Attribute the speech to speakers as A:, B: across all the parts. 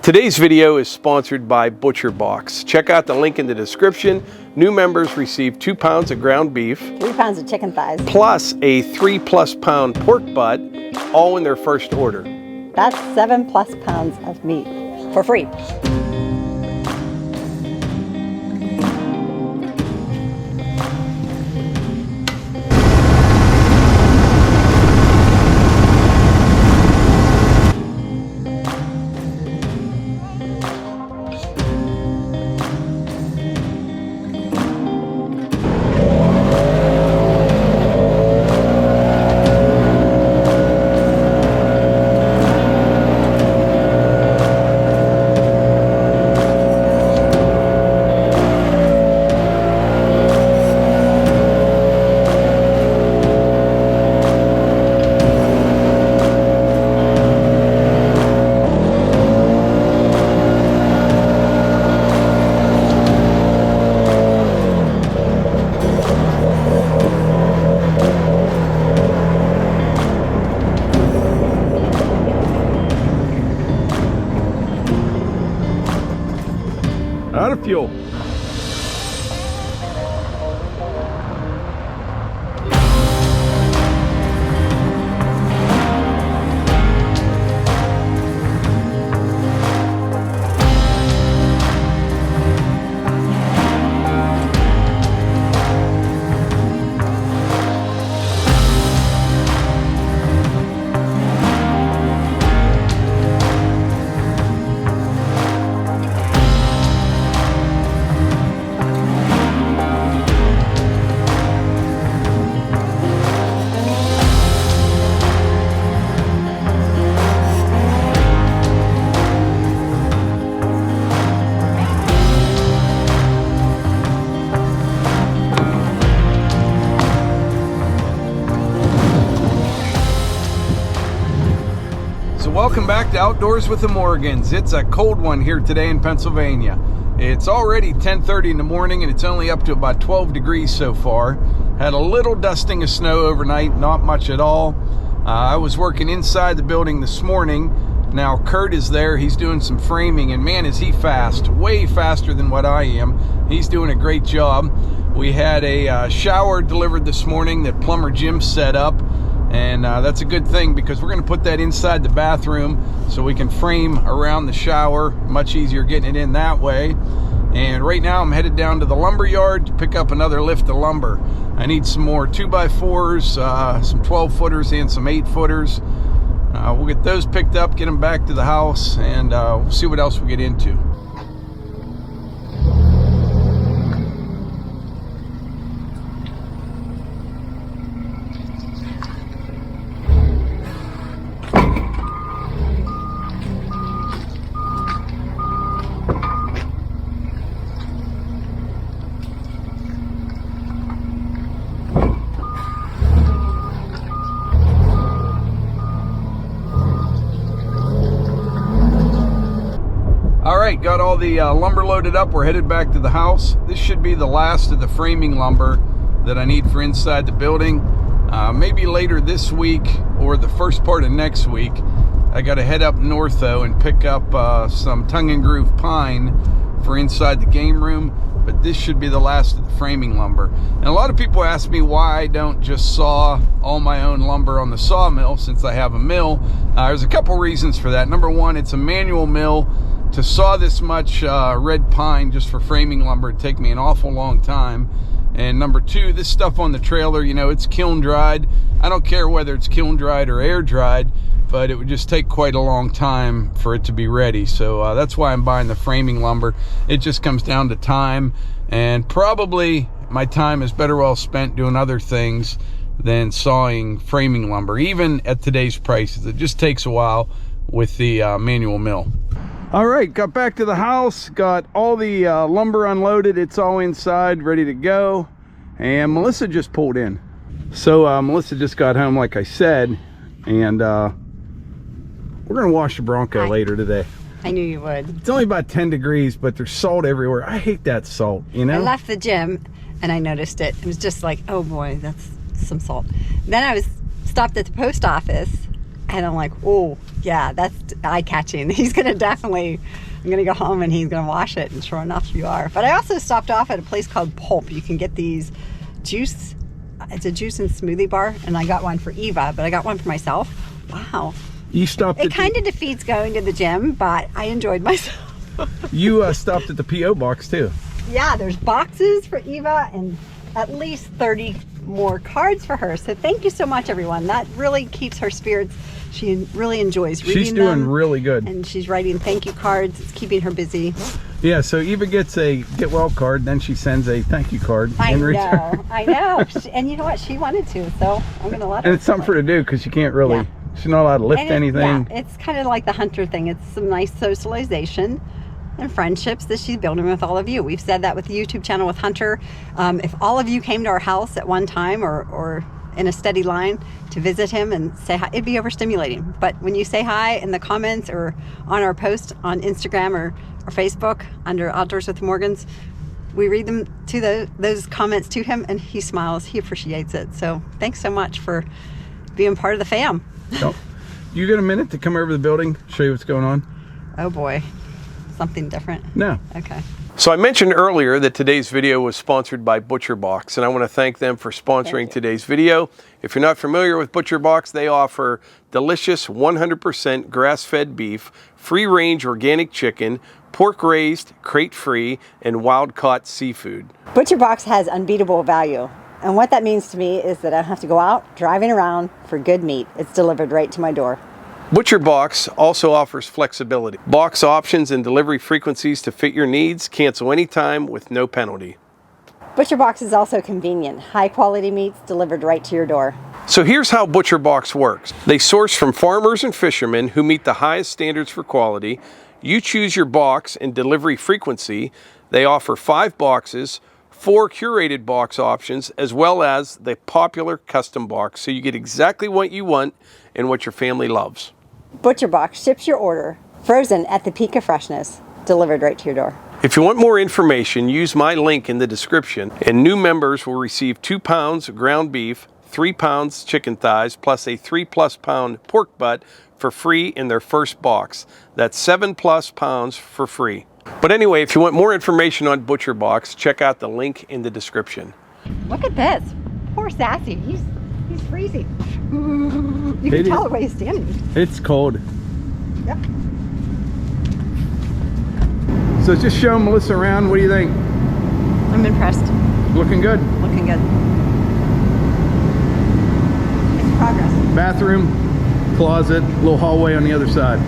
A: Today's video is sponsored by ButcherBox. Check out the link in the description. New members receive 2 pounds of ground beef,
B: 3 pounds of chicken thighs,
A: plus a 3+ pound pork butt, all in their first order.
B: That's 7+ pounds of meat for free.
A: Out of fuel. Welcome back to Outdoors with the Morgans. It's a cold one here today in Pennsylvania. It's already 10:30 in the morning and it's only up to about 12 degrees so far. Had a little dusting of snow overnight, not much at all. I was working inside the building this morning. Now Kurt is there, he's doing some framing, and man is he fast, way faster than what I am. He's doing a great job. We had a shower delivered this morning that plumber Jim set up. And that's a good thing because we're going to put that inside the bathroom so we can frame around the shower. Much easier getting it in that way. And right now I'm headed down to the lumber yard to pick up another lift of lumber. I need some more 2x4s, some 12-footers and some 8-footers. We'll get those picked up, get them back to the house, and we'll see what else we get into. Alright, got all the lumber loaded up. We're headed back to the house. This should be the last of the framing lumber that I need for inside the building. Maybe later this week or the first part of next week. I got to head up north though and pick up some tongue and groove pine for inside the game room. But this should be the last of the framing lumber. And a lot of people ask me why I don't just saw all my own lumber on the sawmill since I have a mill. There's a couple reasons for that. Number one, it's a manual mill. To saw this much red pine just for framing lumber would take me an awful long time. And number two, this stuff on the trailer, you know, it's kiln dried. I don't care whether it's kiln dried or air dried, but it would just take quite a long time for it to be ready. So that's why I'm buying the framing lumber. It just comes down to time, and probably my time is better well spent doing other things than sawing framing lumber, even at today's prices. It just takes a while with the manual mill. All right, got back to the house, got all the lumber unloaded. It's all inside, ready to go. And Melissa just pulled in. So Melissa just got home, like I said, and we're gonna wash the Bronco later today.
B: I knew you would.
A: It's only about 10 degrees, but there's salt everywhere. I hate that salt, you know?
B: I left the gym and I noticed it. It was just like, oh boy, that's some salt. Then I was stopped at the post office and I'm like, oh, Yeah, that's eye-catching. He's going to definitely, I'm going to go home and he's going to wash it, and sure enough you are. But I also stopped off at a place called Pulp. You can get these juice, it's a juice and smoothie bar, and I got one for Eva, but I got one for myself. Wow.
A: You stopped
B: It kind of defeats going to the gym, but I enjoyed myself.
A: You stopped at the P.O. box too.
B: Yeah, there's boxes for Eva and at least 30 more cards for her. So thank you so much, everyone. That really keeps her spirits. She really enjoys reading them.
A: She's doing really good.
B: And she's writing thank you cards. It's keeping her busy.
A: Yeah, so Eva gets a get well card, then she sends a thank you card in return.
B: I know. And you know what? She wanted to, so I'm going to let her.
A: And it's something for her to do because she can't really, she's not allowed to lift anything.
B: Yeah, it's kind of like the hunter thing. It's some nice socialization and friendships that she's building with all of you. We've said that with the YouTube channel with Hunter. If all of you came to our house at one time or in a steady line to visit him and say hi, it'd be overstimulating. But when you say hi in the comments or on our post on Instagram or Facebook under Outdoors with Morgans, we read them to those comments to him, and he smiles. He appreciates it. So thanks so much for being part of the fam.
A: So, you get a minute to come over to the building, show you what's going on?
B: Oh boy. Something different?
A: No.
B: Okay.
C: So I mentioned earlier that today's video was sponsored by ButcherBox, and I want to thank them for sponsoring today's video. If you're not familiar with ButcherBox, they offer delicious 100% grass-fed beef, free-range organic chicken, pork-raised, crate-free, and wild-caught seafood.
B: ButcherBox has unbeatable value. And what that means to me is that I don't have to go out driving around for good meat. It's delivered right to my door.
C: ButcherBox also offers flexibility. Box options and delivery frequencies to fit your needs. Cancel anytime with no penalty.
B: ButcherBox is also convenient. High quality meats delivered right to your door.
C: So here's how ButcherBox works. They source from farmers and fishermen who meet the highest standards for quality. You choose your box and delivery frequency. They offer 5 boxes, 4 curated box options, as well as the popular custom box, so you get exactly what you want and what your family loves.
B: ButcherBox ships your order, frozen at the peak of freshness, delivered right to your door.
C: If you want more information, use my link in the description, and new members will receive 2 pounds of ground beef, 3 pounds chicken thighs, plus a 3+ pound pork butt for free in their first box. That's 7+ pounds for free. But anyway, if you want more information on ButcherBox, check out the link in the description.
B: Look at this. Poor Sassy. He's freezing. You can tell the way he's standing.
A: It's cold.
B: Yep.
A: So just show Melissa around. What do you think?
B: I'm impressed.
A: Looking good.
B: Looking good. It's progress.
A: Bathroom, closet, little hallway on the other side.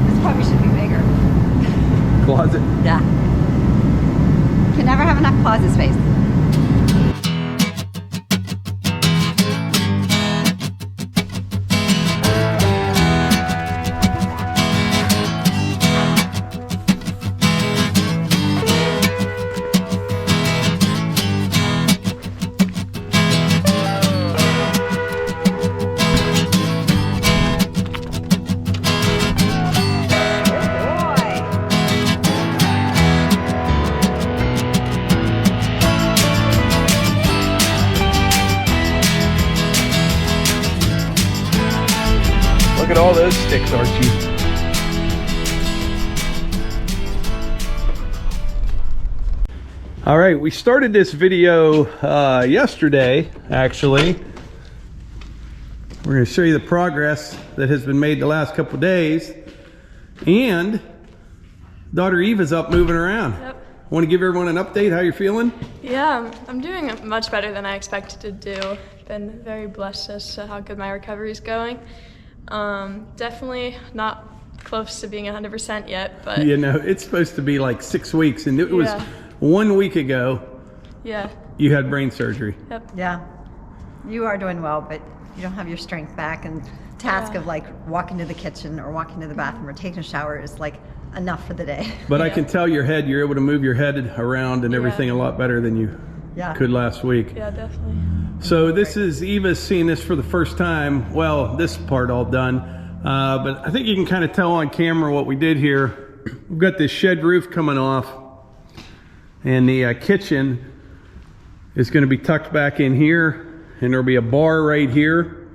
B: This probably should be bigger.
A: Closet?
B: Yeah. Can never have enough closet space.
A: Look at all those sticks, Archie. All right, we started this video yesterday, actually. We're going to show you the progress that has been made the last couple of days. And daughter Eva's up moving around.
D: Yep.
A: Want to give everyone an update? How you're feeling?
D: Yeah, I'm doing much better than I expected to do. Been very blessed as to how good my recovery is going. Definitely not close to being 100% yet, but
A: You know, it's supposed to be like 6 weeks, and it was 1 week ago
D: yeah.
A: you had brain surgery.
D: Yep.
B: Yeah. You are doing well, but you don't have your strength back, and task of like walking to the kitchen or walking to the bathroom or taking a shower is like enough for the day.
A: But I can tell your head, you're able to move your head around and everything a lot better than you could last week.
D: Yeah, definitely.
A: So this is Eva's seeing this for the first time. Well, this part all done. But I think you can kind of tell on camera what we did here. We've got this shed roof coming off, and the kitchen
C: is going to be tucked back in here, and there'll be a bar right here.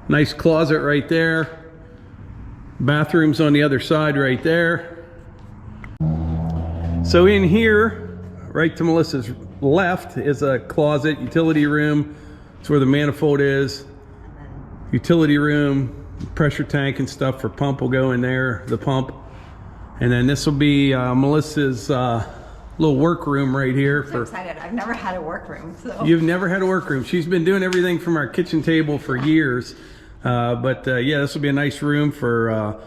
C: Nice closet right there. Bathrooms on the other side right there. So in here, right to Melissa's left, is a closet, utility room. It's where the manifold is. Utility room, pressure tank and stuff for pump will go in there, the pump. And then this will be Melissa's little workroom right here.
B: I'm so excited. I've never had a workroom. So.
C: You've never had a workroom. She's been doing everything from our kitchen table for years. Yeah, this will be a nice room for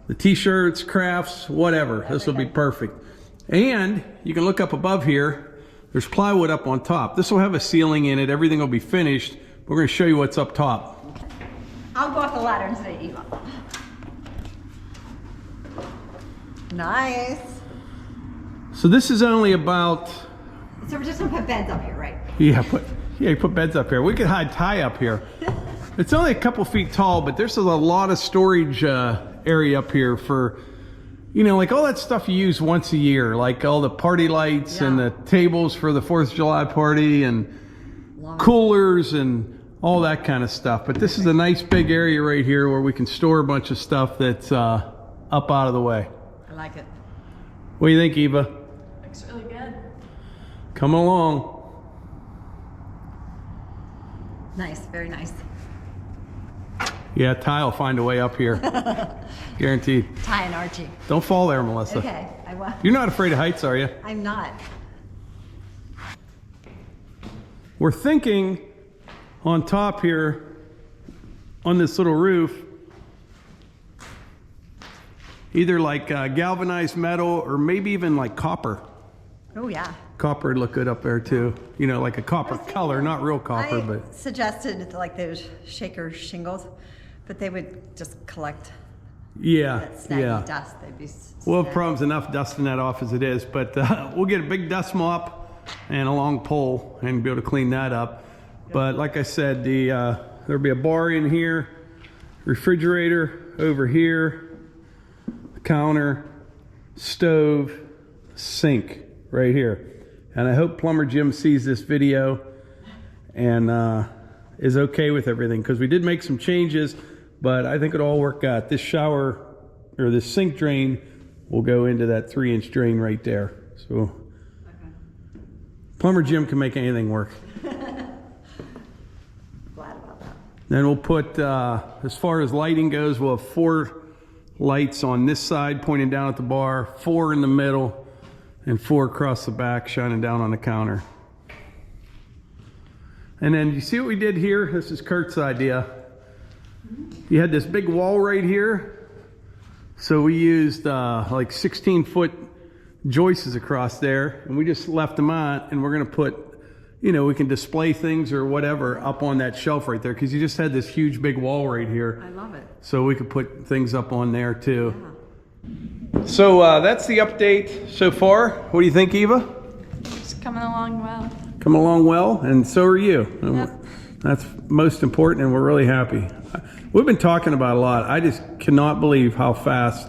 C: the t-shirts, crafts, whatever. This will be perfect. And you can look up above here. There's plywood up on top. This will have a ceiling in it. Everything will be finished. We're going to show you what's up top.
B: Okay. I'll go up the ladder and say Eva. Nice.
C: So this is only about...
B: So we're just going to put beds up here, right?
C: Yeah, you put beds up here. We could hide Ty up here. It's only a couple feet tall, but there's a lot of storage area up here for, you know, like all that stuff you use once a year, like all the party lights and the tables for the 4th of July party and coolers and all that kind of stuff. But this is a nice big area right here where we can store a bunch of stuff that's up out of the way.
B: I like it.
C: What do you think, Eva?
D: Looks really good.
C: Come along.
B: Nice, very nice.
C: Yeah, Ty will find a way up here. Guaranteed.
B: Ty and Archie.
C: Don't fall there, Melissa.
B: Okay, I will.
C: You're not afraid of heights, are you?
B: I'm not.
C: We're thinking on top here, on this little roof, either like galvanized metal or maybe even like copper.
B: Oh yeah.
C: Copper would look good up there too. You know, like a copper color, not real copper,
B: I
C: but...
B: suggested like those shaker shingles, but they would just collect that snaggy dust. They'd be
C: We'll have problems enough dusting that off as it is, but we'll get a big dust mop and a long pole and be able to clean that up. But like I said, there'll be a bar in here, refrigerator over here, counter, stove, sink right here. And I hope Plumber Jim sees this video and is okay with everything, because we did make some changes, but I think it'll all work out. This shower or this sink drain will go into that 3-inch drain right there. So Plumber Jim can make anything work.
B: Glad about that.
C: Then we'll put, as far as lighting goes, we'll have 4 lights on this side pointing down at the bar, 4 in the middle, and 4 across the back shining down on the counter. And then you see what we did here? This is Kurt's idea. You had this big wall right here. So we used like 16-foot joists across there, and we just left them on, and we're gonna put, you know, we can display things or whatever up on that shelf right there, because you just had this huge big wall right here.
B: I love it.
C: So we could put things up on there too. Yeah. So that's the update so far. What do you think, Eva?
D: It's coming along well.
C: Coming along well, and so are you.
D: Yep.
C: That's most important, and we're really happy. We've been talking about a lot. I just cannot believe how fast,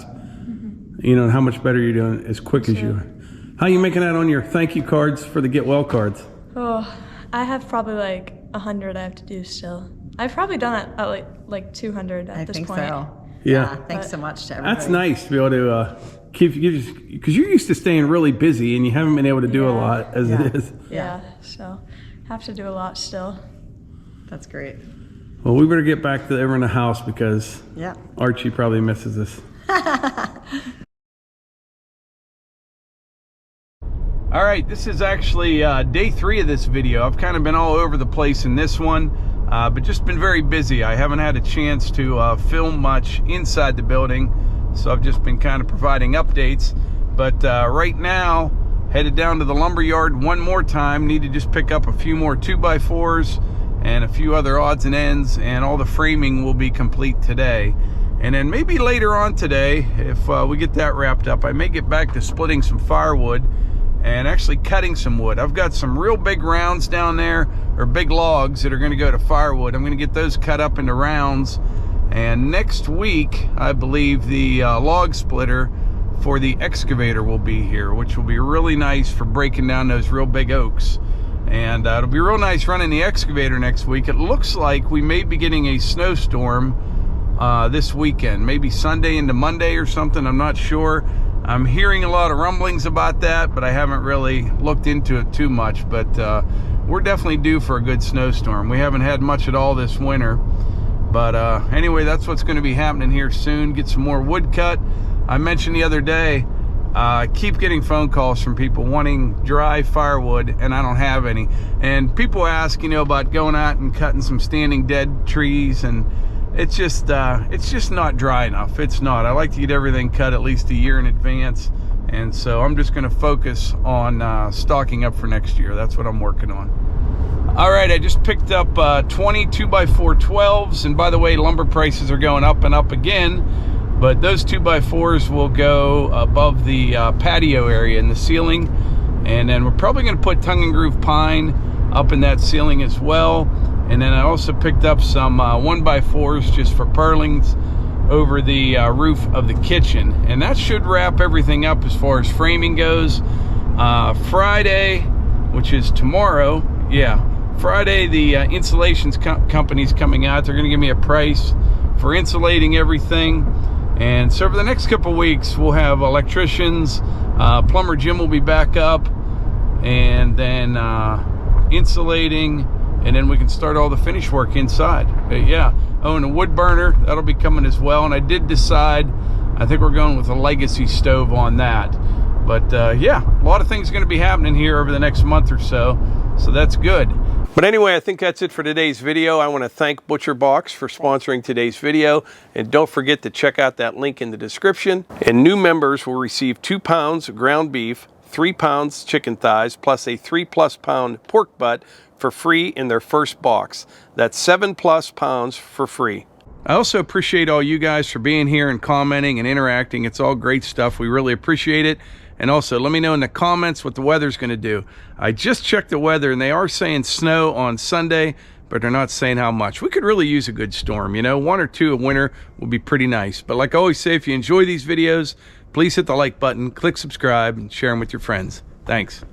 C: you know, and how much better you're doing as quick as you are. How are you making out on your thank you cards for the Get Well cards?
D: Oh, I have probably like 100 I have to do still. I've probably done it at like 200 at this point. I think so.
C: Yeah.
B: Thanks so much to everybody.
C: That's nice to be able to keep, because you're used to staying really busy and you haven't been able to do a lot as it is.
D: Yeah, so have to do a lot still.
B: That's great.
C: Well, we better get back to everyone in the house, because Archie probably misses us. All right, this is actually day 3 of this video. I've kind of been all over the place in this one, but just been very busy. I haven't had a chance to film much inside the building, so I've just been kind of providing updates. But right now, headed down to the lumber yard one more time. Need to just pick up a few more 2x4s and a few other odds and ends, and all the framing will be complete today. And then maybe later on today, if we get that wrapped up, I may get back to splitting some firewood and actually cutting some wood. I've got some real big rounds down there, or big logs that are going to go to firewood. I'm going to get those cut up into rounds, and next week I believe the log splitter
A: for the excavator will be here, which will be really nice for breaking down those real big oaks. And it'll be real nice running the excavator next week. It looks like we may be getting a snowstorm this weekend, maybe Sunday into Monday or something. I'm not sure. I'm hearing a lot of rumblings about that, but I haven't really looked into it too much. But we're definitely due for a good snowstorm. We haven't had much at all this winter. But anyway, that's what's going to be happening here soon. Get some more wood cut. I mentioned the other day, I keep getting phone calls from people wanting dry firewood, and I don't have any. And people ask, you know, about going out and cutting some standing dead trees, and it's just not dry enough. It's not. I like to get everything cut at least a year in advance, and so I'm just going to focus on stocking up for next year. That's what I'm working on. All right, I just picked up 20 2x4 12s, and by the way, lumber prices are going up and up again. But those 2x4s will go above the patio area in the ceiling. And then we're probably going to put tongue and groove pine up in that ceiling as well. And then I also picked up some 1x4s just for purlings over the roof of the kitchen. And that should wrap everything up as far as framing goes. Friday, which is tomorrow, Friday, the insulations company's coming out. They're going to give me a price for insulating everything. And so for the next couple weeks, we'll have electricians, plumber Jim will be back up, and then insulating, and then we can start all the finish work inside. But yeah, oh, and a wood burner, that'll be coming as well. And I did decide, I think we're going with a legacy stove on that. But yeah, a lot of things going to be happening here over the next month or so, so that's good.
C: But anyway, I think that's it for today's video. I want to thank ButcherBox for sponsoring today's video. And don't forget to check out that link in the description. And new members will receive 2 pounds of ground beef, 3 pounds chicken thighs, plus a 3+ pound pork butt for free in their first box. That's 7+ pounds for free.
A: I also appreciate all you guys for being here and commenting and interacting. It's all great stuff. We really appreciate it. And also, let me know in the comments what the weather's going to do. I just checked the weather, and they are saying snow on Sunday, but they're not saying how much. We could really use a good storm, you know. 1 or 2 of winter would be pretty nice. But like I always say, if you enjoy these videos, please hit the like button, click subscribe, and share them with your friends. Thanks.